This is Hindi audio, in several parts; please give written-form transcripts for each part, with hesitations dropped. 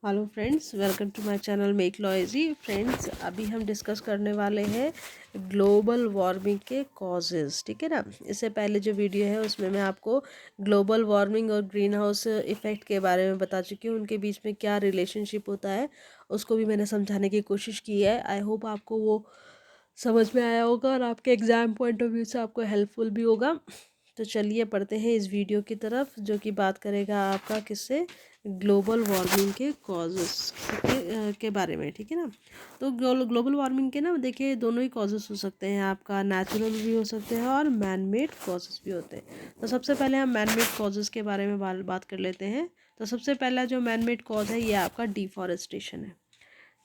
Hello friends, welcome to my channel मेक लॉयजी। फ्रेंड्स, अभी हम डिस्कस करने वाले हैं ग्लोबल वार्मिंग के कॉजेज़। ठीक है ना। इससे पहले जो वीडियो है उसमें मैं आपको ग्लोबल वार्मिंग और ग्रीन हाउस इफ़ेक्ट के बारे में बता चुकी हूँ। उनके बीच में क्या रिलेशनशिप होता है उसको भी मैंने समझाने की कोशिश की है। आई होप आपको वो समझ में आया होगा और आपके एग्ज़ाम पॉइंट ऑफ व्यू से आपको हेल्पफुल भी होगा। तो चलिए पढ़ते हैं इस वीडियो की तरफ, जो कि बात करेगा आपका किससे, ग्लोबल वार्मिंग के कॉजेस के बारे में। ठीक है ना। तो ग्लोबल वार्मिंग के ना देखिए दोनों ही कॉजेस हो सकते हैं, आपका नेचुरल भी हो सकते हैं और मैन मेड कॉजेस भी होते हैं। तो सबसे पहले हम मैन मेड कॉजेस के बारे में बात कर लेते हैं। तो सबसे पहला जो मैन मेड कॉज है ये आपका डिफॉरेस्टेशन है।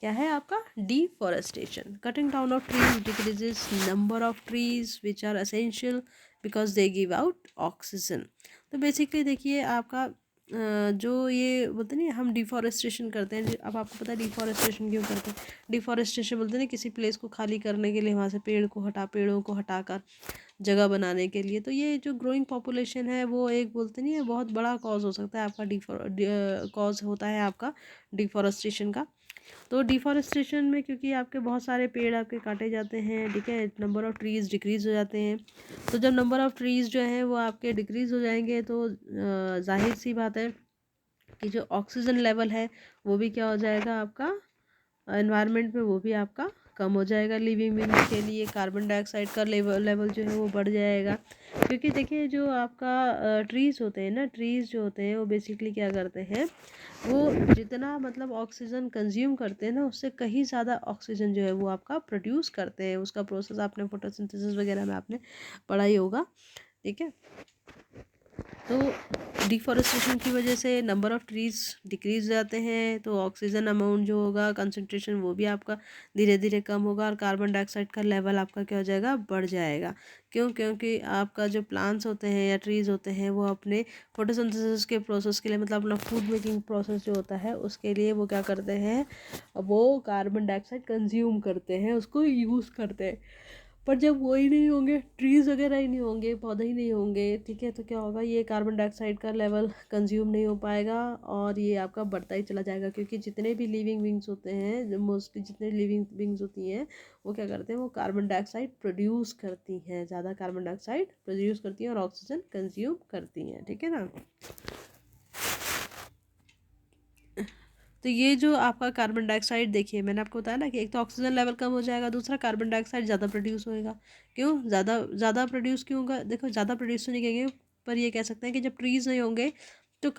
क्या है आपका? Deforestation. Cutting down of trees decreases number of trees which are essential because they give out oxygen. तो बेसिकली देखिए आपका जो ये बोलते नहीं हम डिफॉरेस्टेशन करते हैं। अब आपको पता है डिफॉरेस्टेशन क्यों करते हैं। डिफॉरेस्टेशन बोलते हैं किसी प्लेस को खाली करने के लिए, वहाँ से पेड़ों को हटाकर जगह बनाने के लिए। तो ये जो ग्रोइंग पॉपुलेशन है वो एक बोलते नहीं है बहुत बड़ा कॉज हो सकता है आपका कॉज होता है आपका डिफॉरेस्टेशन का। तो डिफॉरेस्टेशन में क्योंकि आपके बहुत सारे पेड़ आपके काटे जाते हैं, ठीक है, नंबर ऑफ़ ट्रीज़ डिक्रीज़ हो जाते हैं। तो जब नंबर ऑफ़ ट्रीज़ जो हैं वो आपके डिक्रीज़ हो जाएंगे तो जाहिर सी बात है कि जो ऑक्सीजन लेवल है वो भी क्या हो जाएगा आपका एनवायरनमेंट में, वो भी आपका कम हो जाएगा। लिविंग बींग्स के लिए कार्बन डाइऑक्साइड का लेवल जो है वो बढ़ जाएगा। क्योंकि देखिए जो आपका ट्रीज़ होते हैं ना, ट्रीज़ जो होते हैं वो बेसिकली क्या करते हैं, वो जितना मतलब ऑक्सीजन कंज्यूम करते हैं ना उससे कहीं ज़्यादा ऑक्सीजन जो है वो आपका प्रोड्यूस करते हैं। उसका प्रोसेस आपने फोटोसिंथेसिस वगैरह में आपने पढ़ा ही होगा। ठीक है। तो डिफॉरेस्टेशन की वजह से नंबर ऑफ़ ट्रीज़ डिक्रीज हो जाते हैं, तो ऑक्सीजन अमाउंट जो होगा कंसंट्रेशन वो भी आपका धीरे धीरे कम होगा और कार्बन डाइऑक्साइड का लेवल आपका क्या हो जाएगा, बढ़ जाएगा। क्यों? क्योंकि आपका जो प्लांट्स होते हैं या ट्रीज़ होते हैं वो अपने फोटोसिंथेसिस के प्रोसेस के लिए, मतलब अपना फूड मेकिंग प्रोसेस जो होता है उसके लिए वो क्या करते हैं, वो कार्बन डाइऑक्साइड कंज्यूम करते हैं, उसको यूज़ करते हैं। पर जब वो ही नहीं होंगे, ट्रीज़ वगैरह ही नहीं होंगे, पौधे ही नहीं होंगे, ठीक है, तो क्या होगा, ये कार्बन डाइऑक्साइड का लेवल कंज्यूम नहीं हो पाएगा और ये आपका बढ़ता ही चला जाएगा। क्योंकि जितने भी लिविंग बींग्स होते हैं, मोस्टली जितने लिविंग बींग्स होती हैं वो क्या करते हैं, वो कार्बन डाइऑक्साइड प्रोड्यूस करती हैं, ज़्यादा कार्बन डाइऑक्साइड प्रोड्यूस करती हैं और ऑक्सीजन कंज्यूम करती हैं। ठीक है ना। तो ये जो आपका कार्बन डाइऑक्साइड, देखिए मैंने आपको बताया ना कि एक तो ऑक्सीजन लेवल कम हो जाएगा, दूसरा कार्बन डाइऑक्साइड ज़्यादा प्रोड्यूस होएगा। क्यों ज़्यादा ज़्यादा प्रोड्यूस क्यों होगा? देखो ज़्यादा प्रोड्यूस तो नहीं कहेंगे, पर ये कह सकते हैं कि जब ट्रीज़ नहीं होंगे तो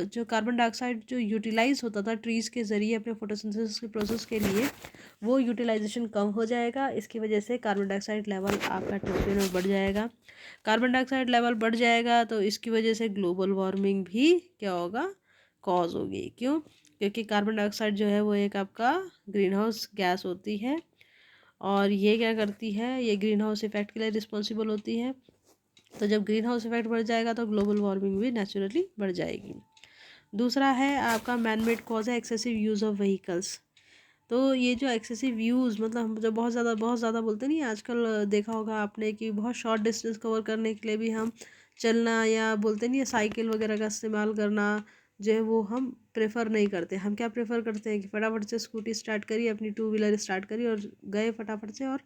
जो कार्बन डाइऑक्साइड जो यूटिलाइज होता था ट्रीज़ के ज़रिए अपने फोटोसिंथेसिस के प्रोसेस के लिए, वो यूटिलाइजेशन कम हो जाएगा। इसकी वजह से कार्बन डाइऑक्साइड लेवल आपका एटमॉस्फेयर में बढ़ जाएगा। कार्बन डाइऑक्साइड लेवल बढ़ जाएगा तो इसकी वजह से ग्लोबल वार्मिंग भी क्या होगा, कॉज होगी। क्यों? क्योंकि कार्बन डाइऑक्साइड जो है वो एक आपका ग्रीन हाउस गैस होती है और ये क्या करती है, ये ग्रीन हाउस इफेक्ट के लिए रिस्पॉन्सिबल होती है। तो जब ग्रीन हाउस इफेक्ट बढ़ जाएगा तो ग्लोबल वार्मिंग भी नेचुरली बढ़ जाएगी। दूसरा है आपका मैन मेड कॉज है एक्सेसिव यूज़ ऑफ व्हीकल्स। तो ये जो एक्सेसिव यूज़, मतलब हम जो बहुत ज़्यादा बोलते नहीं, आजकल देखा होगा आपने कि बहुत शॉर्ट डिस्टेंस कवर करने के लिए भी हम चलना या बोलते नहीं है साइकिल वगैरह का इस्तेमाल करना जो है वो हम प्रेफर नहीं करते। हम क्या प्रेफर करते हैं कि फटाफट से स्कूटी स्टार्ट करिए, अपनी टू व्हीलर स्टार्ट करिए और गए फटाफट से, और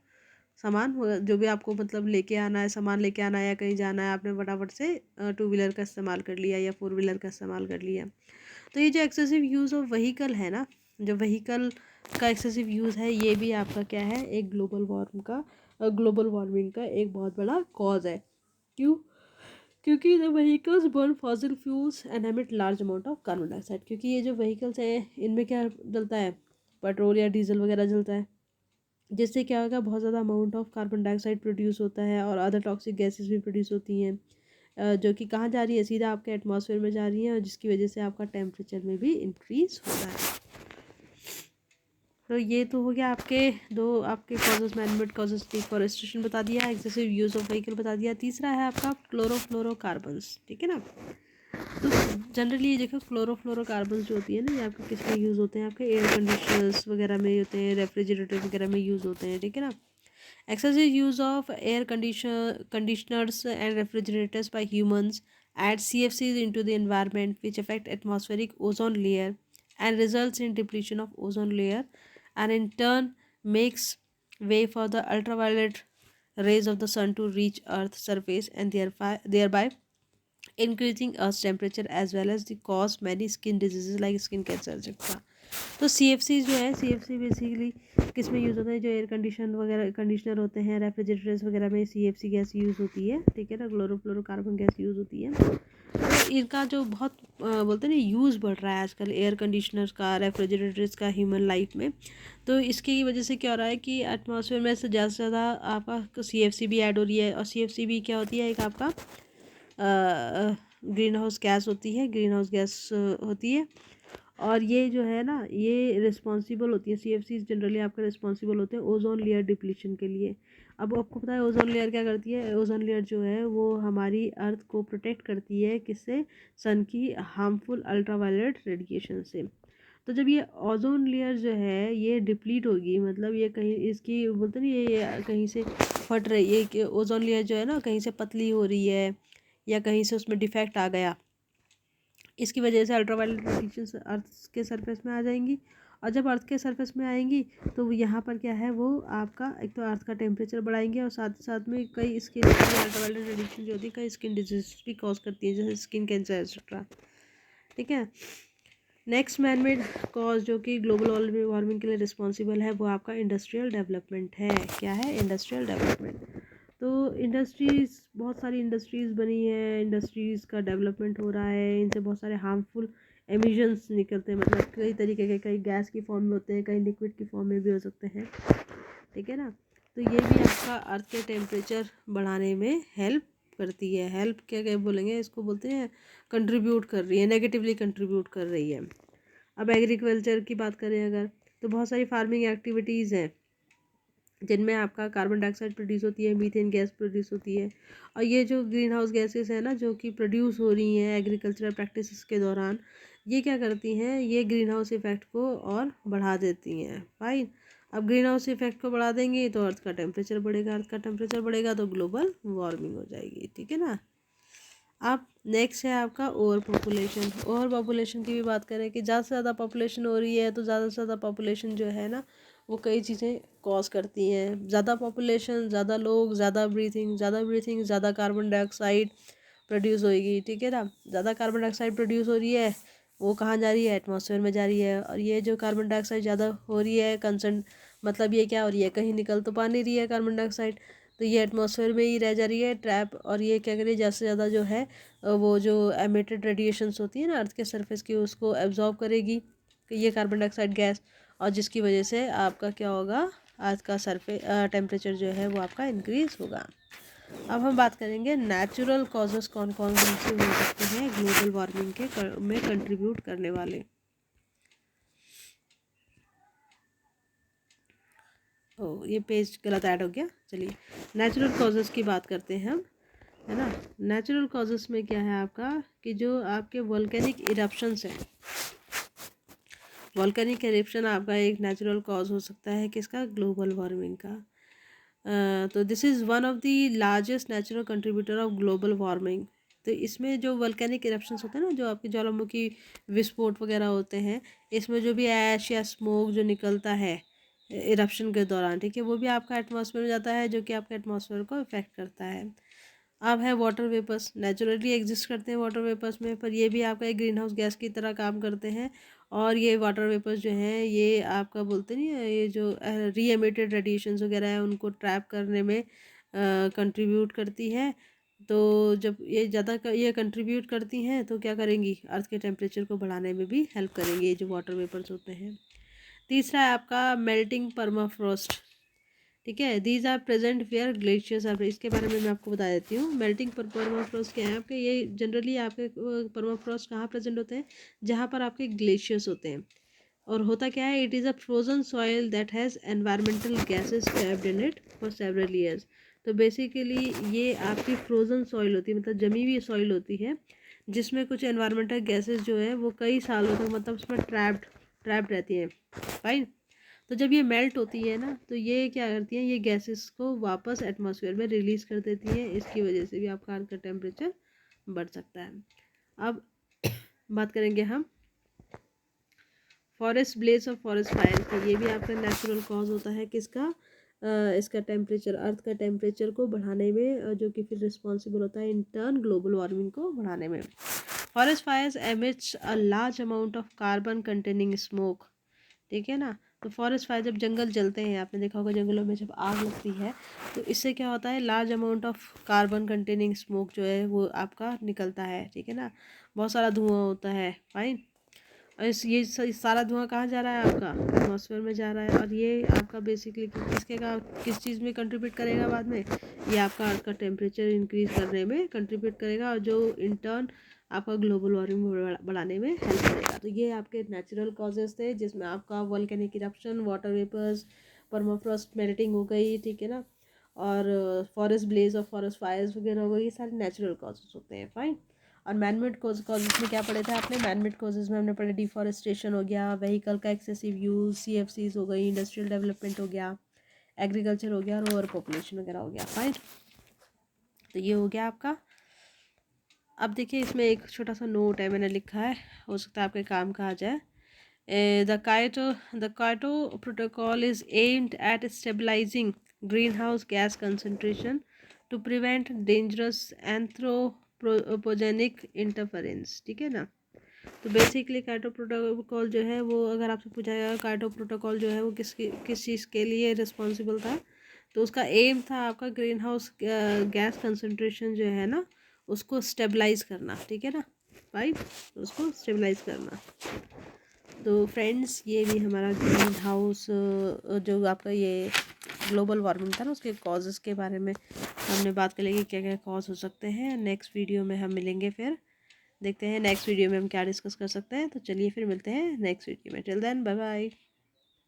सामान जो भी आपको मतलब लेके आना है, सामान लेके आना है या कहीं जाना है, आपने फटाफट से टू व्हीलर का इस्तेमाल कर लिया या फोर व्हीलर का इस्तेमाल कर लिया। तो ये जो एक्सेसिव यूज़ ऑफ व्हीकल है ना, जो व्हीकल का एक्सेसिव यूज़ है, ये भी आपका क्या है, एक ग्लोबल वार्मिंग का एक बहुत बड़ा कॉज है। क्यों? क्योंकि the vehicles burn fossil fuels and emit large amount of carbon dioxide. क्योंकि ये जो व्हीकल्स हैं इनमें क्या डलता है, पेट्रोल या डीजल वगैरह जलता है, जिससे क्या होगा, बहुत ज़्यादा amount of carbon dioxide produce होता है और अदर टॉक्सिक गैसेस भी प्रोड्यूस होती हैं, जो कि कहाँ जा रही है, सीधा आपके एटमॉस्फेयर में जा रही हैं और जिसकी वजह से आपका टेम्परेचर में भी इंक्रीज होता है। तो ये तो हो गया आपके दो आपके कॉजेज, मैनमेड कॉजेज, डिफॉरेस्टेशन बता दिया, एक्सेसिव यूज़ ऑफ व्हीकल बता दिया। तीसरा है आपका क्लोरोफ्लोरोकार्बन्स। ठीक है ना। तो जनरली ये देखो क्लोरोफ्लोरोकार्बन्स जो होती है ना, ये आपके किस में यूज़ होते हैं, आपके एयर कंडीशनर्स वगैरह में होते हैं, रेफ्रिजरेटर वगैरह में यूज़ होते हैं। ठीक है ना। Excessive use of air conditioners and refrigerators by humans add CFCs into the environment, which affect atmospheric ozone layer and results in depletion of ozone layer, and in turn makes way for the ultraviolet rays of the sun to reach Earth's surface and thereby increasing Earth's temperature as well as the cause many skin diseases like skin cancer etc. तो CFC जो है, CFC बेसिकली किस में यूज़ होता है, जो एयर कंडीशन वगैरह कंडीशनर होते हैं, रेफ्रिजरेटर्स वगैरह में CFC गैस यूज़ होती है, ठीक है ना, क्लोरोफ्लोरोकार्बन गैस यूज़ होती है। तो इनका जो बहुत बोलते हैं ना यूज़ बढ़ रहा है आजकल एयर कंडीशनर्स का, रेफ्रिजरेटर्स का ह्यूमन लाइफ में। तो इसकी वजह से क्या हो रहा है कि एटमॉस्फेयर में से ज़्यादा से ज़्यादा आपका CFC भी ऐड हो रही है, और CFC भी क्या होती है, एक आपका ग्रीन हाउस गैस होती है, ग्रीन हाउस गैस होती है। और ये जो है ना, ये रिस्पॉन्सिबल होती है, CFC जनरली आपका रिस्पॉन्सिबल होते हैं ओजोन लेयर डिप्लीशन के लिए। अब आपको पता है ओजोन लेयर क्या करती है, ओजोन लेयर जो है वो हमारी अर्थ को प्रोटेक्ट करती है, किससे, सन की हार्मफुल अल्ट्रावायलेट रेडिएशन से। तो जब ये ओजोन लेयर जो है ये डिप्लीट होगी, मतलब ये कहीं इसकी बोलते नहीं, ये कहीं से फट रही है कि ओजोन लेयर जो है ना कहीं से पतली हो रही है या कहीं से उसमें डिफेक्ट आ गया, इसकी वजह से अल्ट्रावायलेट रेडिएशन अर्थ के सरफेस में आ जाएंगी। और जब अर्थ के सरफेस में आएंगी तो यहाँ पर क्या है, वो आपका एक तो अर्थ का टेम्परेचर बढ़ाएंगे और साथ ही साथ में कई स्किन अल्ट्रावायलेट रेडिएशन जो होती है कई स्किन डिजीज भी कॉज करती है, जैसे स्किन कैंसर एक्सेट्रा, ठीक है। नेक्स्ट मैनमेड कॉज जो कि ग्लोबल वार्मिंग के लिए रिस्पॉन्सिबल है, वो आपका इंडस्ट्रियल डेवलपमेंट है। क्या है, इंडस्ट्रियल डेवलपमेंट। तो इंडस्ट्रीज़, बहुत सारी इंडस्ट्रीज़ बनी है, इंडस्ट्रीज़ का डेवलपमेंट हो रहा है, इनसे बहुत सारे हार्मफुल एमिशंस निकलते हैं, मतलब कई तरीके के, कई गैस की फॉर्म में होते हैं, कई लिक्विड की फॉर्म में भी हो सकते हैं, ठीक है ना। तो ये भी आपका अर्थ के टेम्परेचर बढ़ाने में हेल्प करती है। हेल्प क्या क्या बोलेंगे इसको, बोलते हैं कंट्रीब्यूट कर रही है, नेगेटिवली कंट्रीब्यूट कर रही है। अब एग्रीकल्चर की बात करें अगर, तो बहुत सारी फार्मिंग एक्टिविटीज़ हैं जिनमें आपका कार्बन डाइऑक्साइड प्रोड्यूस होती है, मीथेन गैस प्रोड्यूस होती है। और ये जो ग्रीन हाउस गैसेस है ना जो कि प्रोड्यूस हो रही हैं एग्रीकल्चरल प्रैक्टिसेस के दौरान, ये क्या करती हैं, ये ग्रीन हाउस इफेक्ट को और बढ़ा देती हैं। फाइन। अब ग्रीन हाउस इफेक्ट को बढ़ा देंगे तो अर्थ का टेम्परेचर बढ़ेगा, अर्थ का टेम्परेचर बढ़ेगा तो ग्लोबल वार्मिंग हो जाएगी, ठीक है ना। अब नेक्स्ट है आपका ओवर पॉपुलेशन। ओवर पॉपुलेशन की भी बात करें कि ज़्यादा से ज़्यादा पॉपुलेशन हो रही है, तो ज़्यादा से ज़्यादा पॉपुलेशन जो है ना वो कई चीज़ें कॉज करती हैं। ज़्यादा पॉपुलेशन, ज़्यादा लोग, ज़्यादा ब्रीथिंग, ज़्यादा ब्रीथिंग, ज़्यादा कार्बन डाइऑक्साइड प्रोड्यूस होएगी, ठीक है ना। ज़्यादा कार्बन डाइऑक्साइड प्रोड्यूस हो रही है, वो कहाँ जा रही है, एटमॉस्फेयर में जा रही है। और ये जो कार्बन डाइऑक्साइड ज़्यादा हो रही है कंसर्न, मतलब ये क्या हो रही है, कहीं निकल तो पा नहीं रही है कार्बन डाइऑक्साइड, तो ये एटमॉस्फेयर में ही रह जा रही है ट्रैप। और ये क्या करिए, ज़्यादा से ज़्यादा जो है वो जो एमिटेड रेडिएशंस होती है ना अर्थ के सरफेस की, उसको एब्जॉर्ब करेगी ये कार्बन डाइऑक्साइड गैस, और जिसकी वजह से आपका क्या होगा, अर्थ का टेम्परेचर जो है वो आपका इंक्रीज होगा। अब हम बात करेंगे नेचुरल कॉजेस कौन कौन से हो सकते हैं ग्लोबल वार्मिंग के में कंट्रीब्यूट करने वाले। ओ, ये पेज गलत ऐड हो गया, चलिए नेचुरल कॉजेस की बात करते हैं हम, है ना। नेचुरल कॉजेस में क्या है आपका कि जो आपके वोल्केनिक इरप्शंस हैं, वोल्केनिक एरिप्शन आपका एक नेचुरल कॉज हो सकता है किसका, ग्लोबल वार्मिंग का। तो this is one of the largest natural contributor of global warming. तो इसमें जो वोल्केनिक इरप्शंस होते हैं ना, जो आपके ज्वालामुखी विस्फोट वगैरह होते हैं, इसमें जो भी ऐश या स्मोक जो निकलता है इरप्शन के दौरान, ठीक है, वो भी आपका एटमॉस्फेयर में जाता है, जो कि आपके एटमॉस्फेयर को इफेक्ट करता है। अब है वाटर वेपर्स, नेचुरली एग्जिस्ट करते हैं वाटर वेपर्स में, पर ये भी आपका एक ग्रीन हाउस गैस की तरह काम करते हैं। और ये वाटर वेपर्स जो हैं ये आपका बोलते नहीं है, ये जो री एमिटेड रेडिएशंस वगैरह है उनको ट्रैप करने में कंट्रीब्यूट करती है। तो जब ये ज़्यादा ये कंट्रीब्यूट करती हैं तो क्या करेंगी, अर्थ के टेम्परेचर को बढ़ाने में भी हेल्प करेंगी ये जो वाटर वेपर्स होते हैं। तीसरा है आपका मेल्टिंग परमाफ्रॉस्ट, ठीक है, these are present where glaciers are, इसके बारे में मैं आपको बता देती हूँ। मेल्टिंग परमाफ्रॉस्ट क्या है आपके, ये जनरली आपके परमाफ्रॉस्ट कहाँ प्रेजेंट होते हैं, जहाँ पर आपके ग्लेशियर्स होते हैं। और होता क्या है, it is a frozen soil that has environmental gases trapped in it for several years. तो बेसिकली ये आपकी फ्रोजन सॉइल होती है, मतलब जमी हुई सॉइल होती है जिसमें कुछ एनवायरमेंटल गैसेस जो है वो कई सालों तक मतलब उसमें ट्रैप्ड रहती हैं, फाइन। तो जब ये मेल्ट होती है ना तो ये क्या करती हैं, ये गैसेस को वापस एटमॉस्फेयर में रिलीज़ कर देती हैं, इसकी वजह से भी आपका अर्थ का टेम्परेचर बढ़ सकता है। अब बात करेंगे हम फॉरेस्ट ब्लेज और फॉरेस्ट फायर की। ये भी आपका नेचुरल कॉज होता है किसका, इसका टेम्परेचर, अर्थ का टेम्परेचर को बढ़ाने में, जो कि फिर रिस्पॉन्सिबल होता है इन टर्न ग्लोबल वार्मिंग को बढ़ाने में। Forest fires emits a large amount of carbon containing smoke, ठीक है ना। तो फॉरेस्ट फायर, जब जंगल जलते हैं, आपने देखा होगा जंगलों में जब आग लगती है तो इससे क्या होता है, large amount of carbon containing smoke जो है वो आपका निकलता है, ठीक है ना। बहुत सारा धुआं होता है, फाइन। और सारा धुआं कहाँ जा रहा है, आपका एटमॉस्फेयर में जा रहा है। और ये आपका बेसिकली किसके का किस चीज़ में कंट्रीब्यूट करेगा बाद में, ये आपका अर्थ का टेम्परेचर इंक्रीज करने में कंट्रीब्यूट करेगा, और जो इन टर्न आपका ग्लोबल वार्मिंग बढ़ाने में हेल्प करेगा। तो ये आपके नेचुरल कॉजेज थे, जिसमें आपका volcanic eruption, water vapours, permafrost melting हो गई, ठीक है ना, और फॉरेस्ट ब्लेज और फॉरेस्ट फायर्स वगैरह हो गई, ये सारे नेचुरल कॉजेज होते हैं, फाइन। और मैनमेड कॉजेज में क्या पढ़े थे आपने, मैनमेड कॉजेज में हमने पढ़े डिफॉरेस्टेशन हो गया, व्हीकल का एक्सेसिव यूज, CFCs हो गई, इंडस्ट्रियल डेवलपमेंट हो गया, एग्रीकल्चर हो गया, और ओवर पॉपुलेशन वगैरह हो गया, फाइन। तो ये हो गया आपका। अब देखिए इसमें एक छोटा सा नोट है, मैंने लिखा है, हो सकता है आपके काम का आ जाए। The Kyoto Protocol is aimed at stabilizing greenhouse gas concentration to prevent dangerous anthropogenic interference, ठीक है ना। तो बेसिकली काइटो प्रोटोकॉल जो है वो, अगर आपसे पूछा जाएगा काइटो प्रोटोकॉल जो है वो किस चीज़ के लिए रिस्पॉन्सिबल था, तो उसका एम था आपका ग्रीन हाउस गैस कंसनट्रेशन जो है ना उसको स्टेबलाइज करना, ठीक है ना भाई, उसको स्टेबलाइज करना। तो फ्रेंड्स ये भी हमारा ग्रीन हाउस जो आपका ये ग्लोबल वार्मिंग था ना उसके कॉजेज़ के बारे में हमने बात कर ली कि क्या क्या कॉज हो सकते हैं। नेक्स्ट वीडियो में हम मिलेंगे, फिर देखते हैं नेक्स्ट वीडियो में हम क्या डिस्कस कर सकते हैं। तो चलिए फिर मिलते हैं नेक्स्ट वीडियो में, टिल देन बाय बाय।